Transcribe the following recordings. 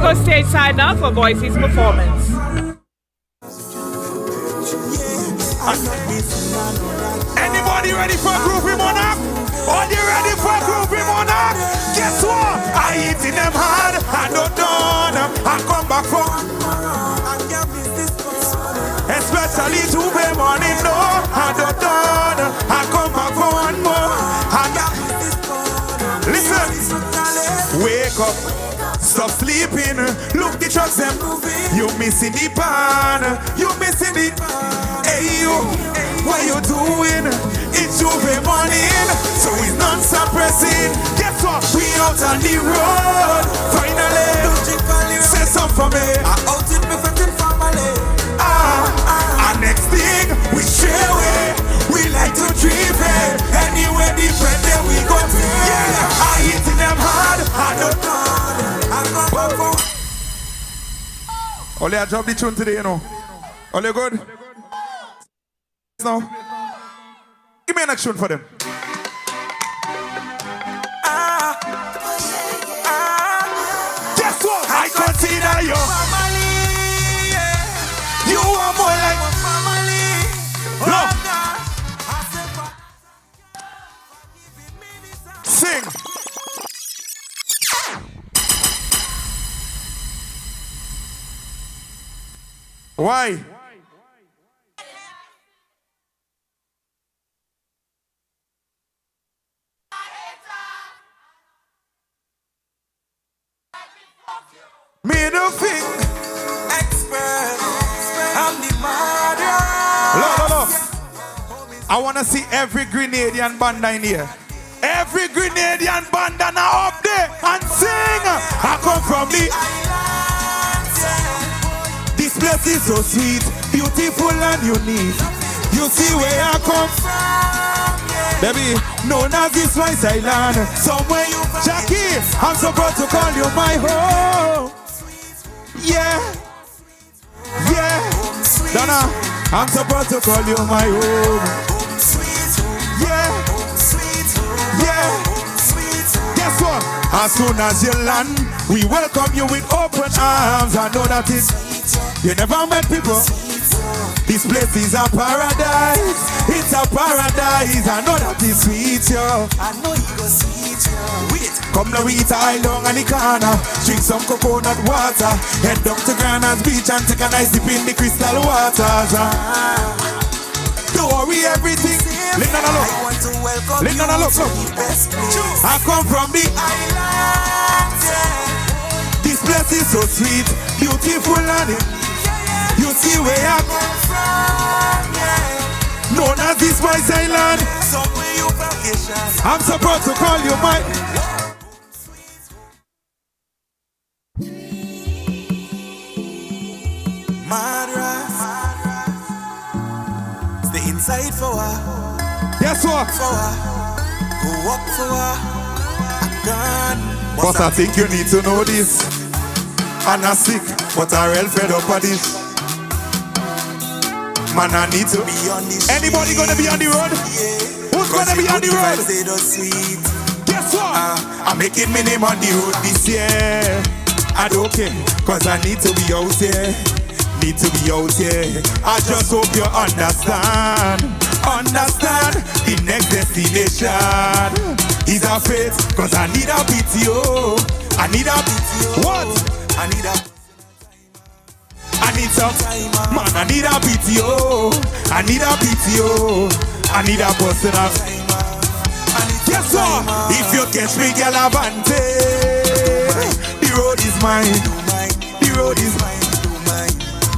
go stateside now for Boysie's performance. Anybody ready for a groovy monarch? Are you ready for a groovy monarch? Guess what? I hit in them hard, I don't done, I come back for. Especially Tuesday morning, no, I don't done, I come back for one more. Listen, wake up, stop sleeping, look the trucks them. You missing the pan, you missing the. Hey you, what you doing? It's Tuesday morning, so it's non-stop pressing. Guess what? We out on the road, finally. Say something for me. I out in my fucking family. And next thing we share away. We like to dream it. Anywhere different than we go to. Yeah, I hitting them hard. I don't know. Only I drop the tune today, you know. Only good. Now, give me an action for them. Guess what? I consider you family. You are more like my family. No. Sing. Why? Middle finger, expert. I'm the mother. Look. I wanna see every Grenadian banda in here. Every Grenadian banda now up there and sing. I come from the islands. This place is so sweet, beautiful and unique. You see where I come from, baby. Known as this Spice Island. Somewhere you Jackie, I'm so proud to call you my home. Yeah, Donna, I'm so proud to call you my home. Yeah. Guess what? As soon as you land, we welcome you with open arms. I know that you never met people. This place is a paradise. It's a paradise. I know that it's sweet, yo. I know you go sweet, yo. Wait, come now eat a long on the corner. Drink some coconut water. Head down to Grana's beach and take a nice dip in the crystal waters. Don't worry, everything. Linda, look. I want to welcome you to the best place. I come from the islands. This place is so sweet, beautiful and you see where I come from, yeah. Known as this Spice Island. Somewhere you vacation. I'm so proud to call you my. Madras. Stay inside for a. Guess what? For a. Go up for a. Gun. But I think you need to know this. I'm not sick, but I'm real fed up of this. Man, I need to be on this. Anybody gonna be on the road? Yeah. Who's gonna be on the road? Guess what? I'm making my name on the road this year. I don't care, cause I need to be out here. Need to be out here. I just hope you understand. Understand the next destination is a fate, cause I need a PTO. I need a PTO. What? I need a. I need some time, man. I need a PTO. I need a PTO. I need a personal time. Guess what? If you catch me, girl, Avante. The road is mine. The road is mine.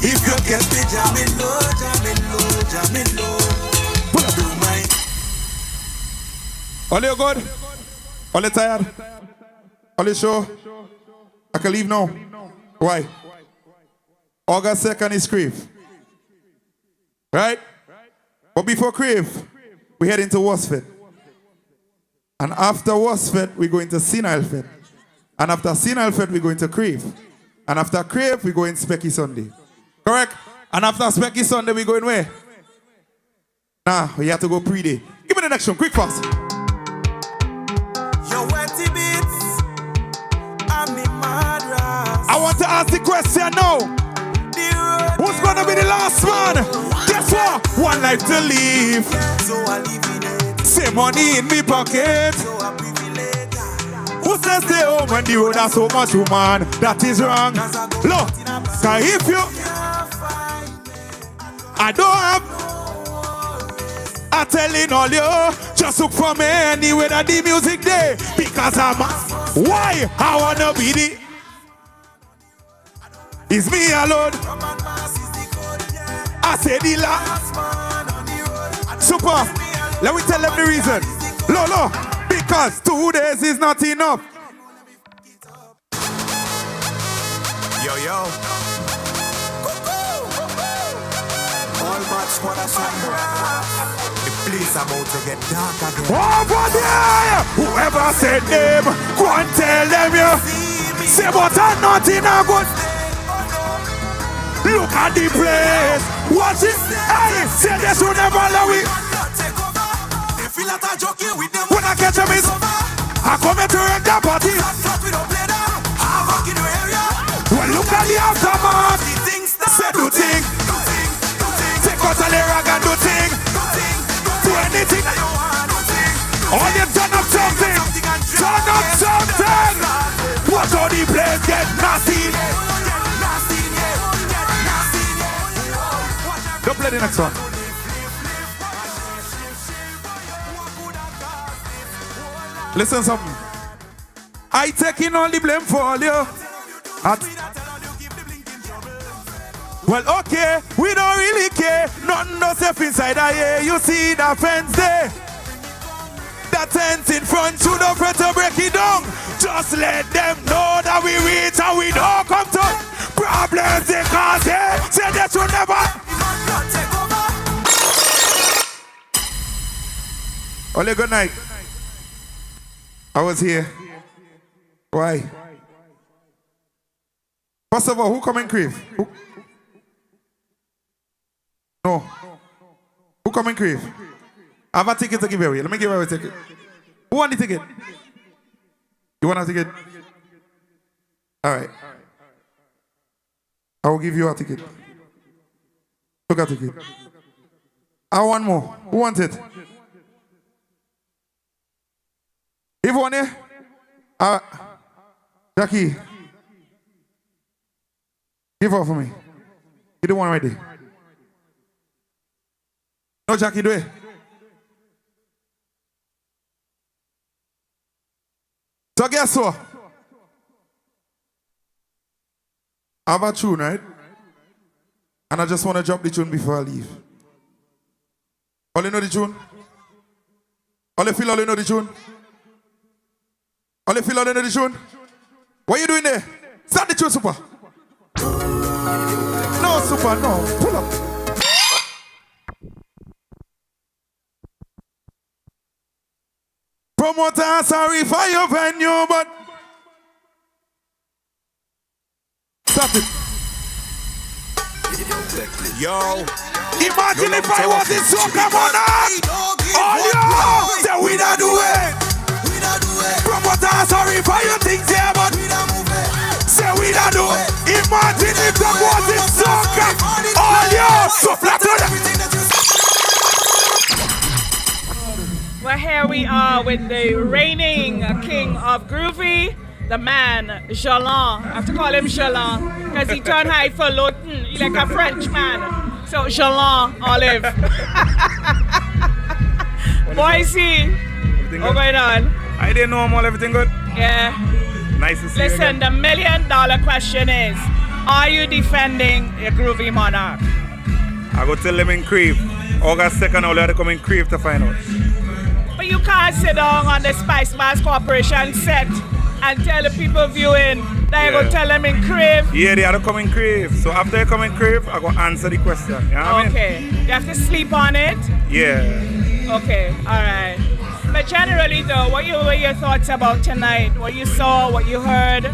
If you catch me, jamming low, jamming low, jamming low. Pull up, do mine. All you good? All you tired? All you sure? I can leave now. Why? August 2nd is Crave. Right? But before Crave, we head into Wasfed. And after Wasfed, we go into Sinalfed. And after Sinalfed, we go into Crave. And after Crave, we go in Specky Sunday. Correct? And after Specky Sunday, we go in where? Nah, we have to go pre-day. Give me the next one, quick fast. Yo, wetty beats. I'm in Madras. I want to ask the question now. Who's gonna be the last man? Guess what? One life to live. Say money in me pocket. Who says stay home when the road has so much woman? That is wrong. Look, cause if you I don't have I'm telling all you, just look for me anywhere that the music day. Because I'm why I wanna be the it's me alone. I say the last super. Let me tell them the reason. Lolo, because 2 days is not enough. Yo, yo. All much for the sun. The place about to get dark again. Over there! Whoever said them, go and tell them you. Say but I'm not in a good. Look at the place. Watch it. Hey, say they should never allow it. When I catch them is I come here to wreck the party. Well, look at the aftermath. Say do thing. Take out a lyric and do thing. Do anything. All you turn up something. Turn up something. Watch how the place get nasty. Don't play the next one. Listen something. I taking all the blame for all you. Well, okay, we don't really care. Nothing no safe inside the air. You see the fence there. That tent in front, you don't have to break it down. Just let them know that we reach and we don't come to problems they cause here. Say that you never. Only good night. I was here. Why? First of all, who come in crave? Who? No. Who come in crave? I have a ticket to give away. Let me give away a ticket. Who want the ticket? You want a ticket? Alright. I will give you a ticket. Look at the ticket. I want more. Who wants it? If one here? Jackie. Give her for me. You the one right there. No, Jackie, do it. So guess what? I have a tune, right? And I just want to drop the tune before I leave. All you know the tune? All you feel all you know the tune? All you feel all you know the tune? What are you doing there? Start the tune, Super. No, Super, no. Pull up. Promoter, sorry for your venue, but stop it. Yo. Imagine if I was in SOCA, all you say we don't do it. Promoter, sorry for your things here, but say we don't do it. Imagine if I was in SOCA, all you so flat on everything that you say. Well, here we are with the reigning king of groovy, the man, JAYLON. I have to call him JAYLON because he turned high for Lawton. He's like a French man. So, JAYLON, Olive. BOYZIE, what's going on? I didn't know him all, everything good? Yeah. Nice to see you Listen, again. the $1 million question is, are you defending your groovy monarch? I go tell them in Crave. August 2nd, I'll have to come in Crave to find out. But you can't sit down on the SPICEMAS Corporation set and tell the people viewing that you go tell them in Crave. Yeah, they have to come in Crave. So after you come in Crave, I go answer the question. You know what I mean? Okay. You have to sleep on it? Yeah. Okay, alright. But generally though, what were your thoughts about tonight? What you saw, what you heard?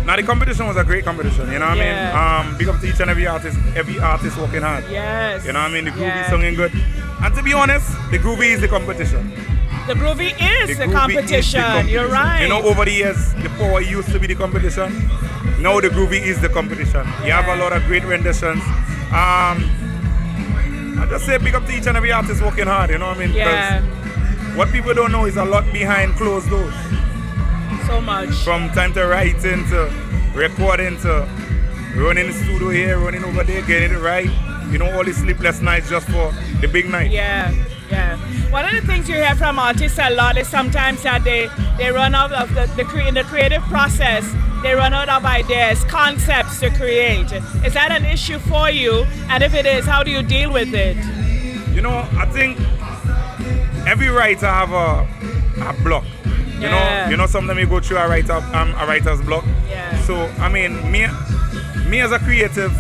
Now the competition was a great competition, you know what I mean? Big up to each and every artist working hard. Yes. You know what I mean? The groovy Yes. singing good. And to be honest, the groovy is the competition. The Groovy is the Groovy competition. is the competition. You're right. You know, over the years, the Power used to be the competition. Now the Groovy is the competition. You have a lot of great renditions. I just say big up to each and every artist working hard, you know what I mean? Yeah. Because what people don't know is a lot behind closed doors. So much. From time to writing to recording to running the studio here, running over there, getting it right. You know, all the sleepless nights just for the big night. Yeah, yeah. One of the things you hear from artists a lot is sometimes that they run out of in the creative process, they run out of ideas, concepts to create. Is that an issue for you? And if it is, how do you deal with it? You know, I think every writer have a block. You know, sometimes you go through a writer's block. Yeah. So I mean, me as a creative,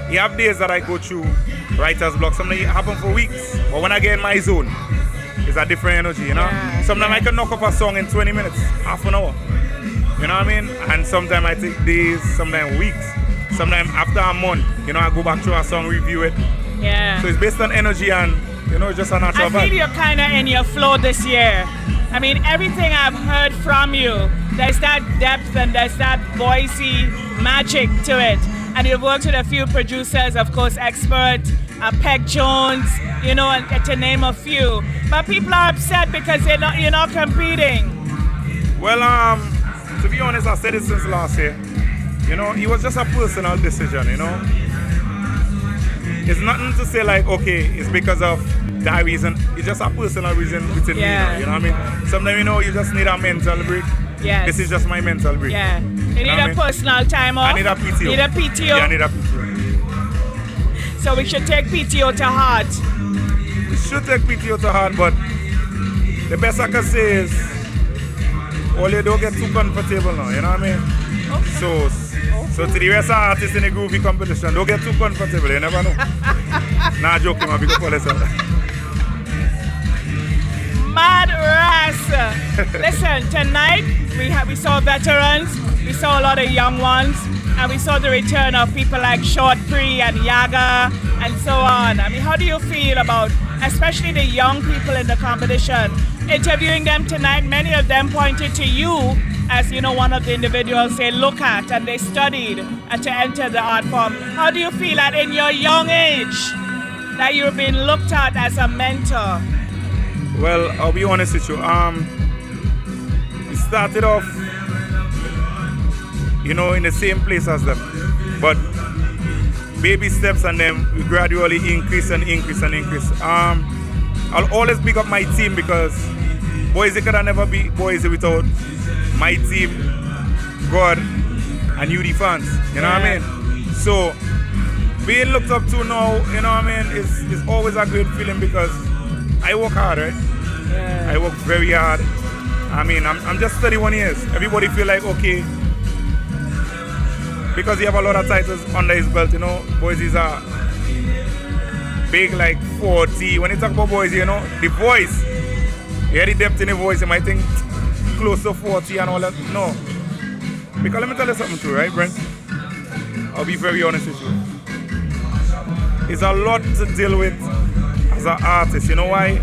you have days that I go through writer's block. Sometimes it happens for weeks. But when I get in my zone, it's a different energy, you know? Yeah, Sometimes I can knock off a song in 20 minutes, half an hour. You know what I mean? And sometimes I take days, sometimes weeks. Sometimes after a month, you know, I go back to a song, review it. Yeah. So it's based on energy and, you know, just a natural I feel you're kind of in your flow this year. I mean, everything I've heard from you, there's that depth and there's that BOYZIE magic to it. And you've worked with a few producers, of course, Expert, Peg Jones, you know, and to name a few. But people are upset because you're not competing. Well, to be honest, I said it since last year. You know, it was just a personal decision, you know. It's nothing to say like, okay, it's because of that reason. It's just a personal reason within me, you know what I mean? Sometimes, you know, you just need a mental break. Yes. This is just my mental break. Yeah. You need a personal time off. I need a PTO. Need a PTO. Yeah, I need a PTO. So we should take PTO to heart. We should take PTO to heart, but the best I can say is, all you don't get too comfortable now, you know what I mean? Okay. So to the rest of artists in the Groovy competition, don't get too comfortable, you never know. Nah, joking, man, because for listen. Mad Ras. Listen, tonight we saw veterans, we saw a lot of young ones, and we saw the return of people like Short Pre and Yaga and so on. I mean, how do you feel about, especially the young people in the competition? Interviewing them tonight, many of them pointed to you as, you know, one of the individuals they look at and they studied to enter the art form. How do you feel that in your young age that you've been looked at as a mentor? Well, I'll be honest with you. We started off, you know, in the same place as them, but baby steps, and then we gradually increase and increase and increase. I'll always pick up my team because BOYZIE could never be BOYZIE without my team, God, and you, the fans. You know what I mean? So being looked up to now, you know what I mean, is always a great feeling because I work hard, right? Yeah. I work very hard. I mean, I'm just 31 years. Everybody feel like, okay, because he have a lot of titles under his belt, you know, BOYZIE's are big, like 40. When you talk about BOYZIE, you know, the voice, you hear the depth in the voice, you might think close to 40 and all that. No. Because let me tell you something too, right, Brent? I'll be very honest with you. It's a lot to deal with as an artist. You know why?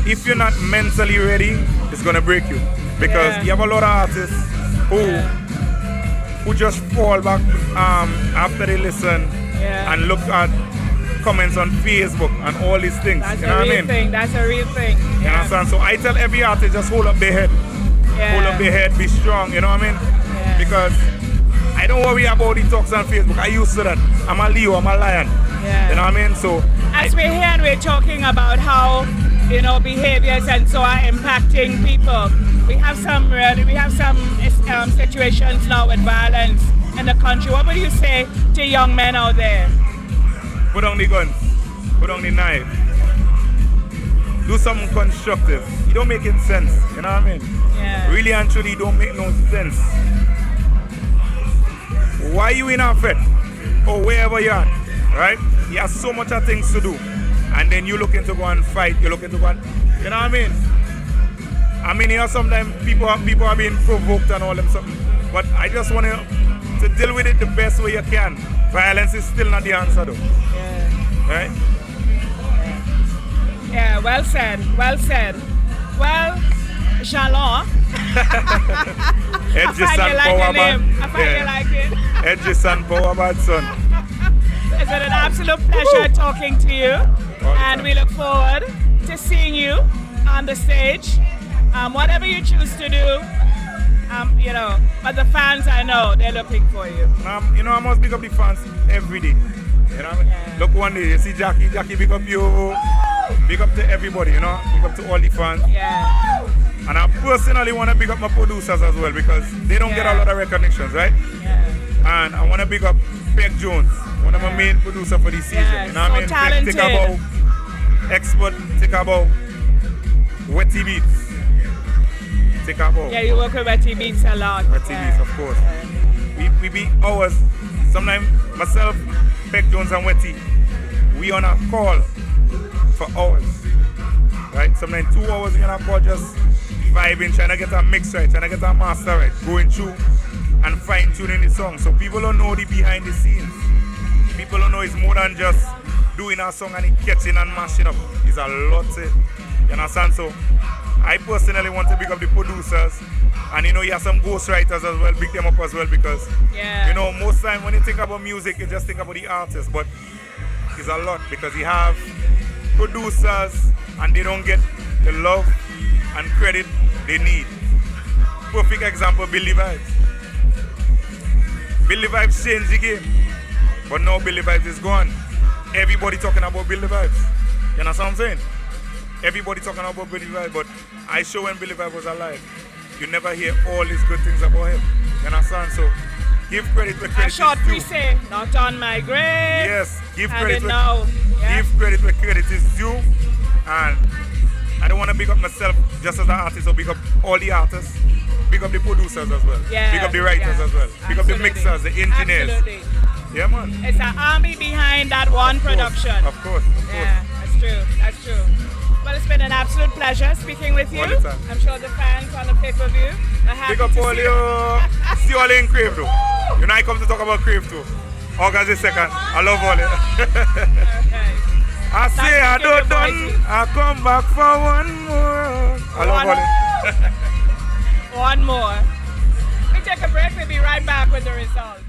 If you're not mentally ready, it's gonna break you. Because you have a lot of artists who just fall back after they listen and look at comments on Facebook and all these things. That's you know a real what I mean? thing. That's a real thing. You understand? So I tell every artist, just hold up their head. Hold up their head, be strong, you know what I mean? Because I don't worry about the talks on Facebook. I used to that. I'm a Leo, I'm a lion. You know what I mean? So as we're here and we're talking about how, you know, behaviors and so are impacting people. We have some situations now with violence in the country. What would you say to young men out there? Put down the guns, put down the knife. Do something constructive. It don't make it sense, you know what I mean? Really and truly, it don't make no sense. Why you in a fed or wherever you are, right? You have so much of things to do, and then you looking to go and fight. You looking to go and, you know what I mean? I mean, you know, sometimes people are being provoked and all them something. But I just want to deal with it the best way you can. Violence is still not the answer, though. Right? Yeah, well said, well said. Well, JAYLON. Edges I find and you like power the name. man. I find you like it. Edges and power man, son. It's been an absolute pleasure talking to you. And we look forward to seeing you on the stage. Whatever you choose to do, you know, but the fans, I know, they're looking for you. You know, I must pick up the fans every day. You know what I mean? Yeah. Look, one day, you see Jackie, big up you. Big up to everybody, you know? Big up to all the fans. Yeah. And I personally want to big up my producers as well because they don't get a lot of recognitions, right? Yeah. And I want to big up Peg Jones, one of my main producers for this season. Yeah, You know what I mean? so talented. Think about Expert, think about Wetty Beats. Think about Yeah, you work with Wetty Beats a lot. Wetty Beats, of course. We be hours. Sometimes myself, Peg Jones and Wetty, we on a call for hours. Right? Sometimes 2 hours we on a call just vibing, trying to get a mix right, trying to get a master right, going through and fine-tuning the song. So people don't know the behind the scenes. People don't know it's more than just doing a song and it catching and mashing up. It's a lot to it. You understand? So I personally want to pick up the producers, and you know, you have some ghostwriters as well, pick them up as well, because you know, most time when you think about music, you just think about the artist, but it's a lot because you have producers and they don't get the love and credit they need. Perfect example, Billy Vibes. Billy Vibes changed the game, but now Billy Vibes is gone. Everybody talking about Billy Vibes. You know what I'm saying? Everybody talking about Billy Vibes, but I show when Billy Vibes was alive. You never hear all these good things about him. You understand? So give credit where credit is due. A short pre-say, not on my grave. Yes, give credit where Yes. give credit where credit is due. And I don't want to big up myself just as an artist, or big up all the artists. Big up the producers as well. Yeah, big up the writers as well. Big up the mixers, the engineers. Absolutely. Yeah, man. It's an army behind that one production. Of course. Yeah, that's true. That's true. Well, it's been an absolute pleasure speaking with you. All the time. I'm sure the fans on the pay-per-view are happy Big up to all see you. See all in Crave too. You know I come to talk about Crave too. August the 2nd. I love all it. Okay. I say I speaking don't to done. BOYZIE. I come back for one more. I love all it. One more. We take a break. We'll be right back with the results.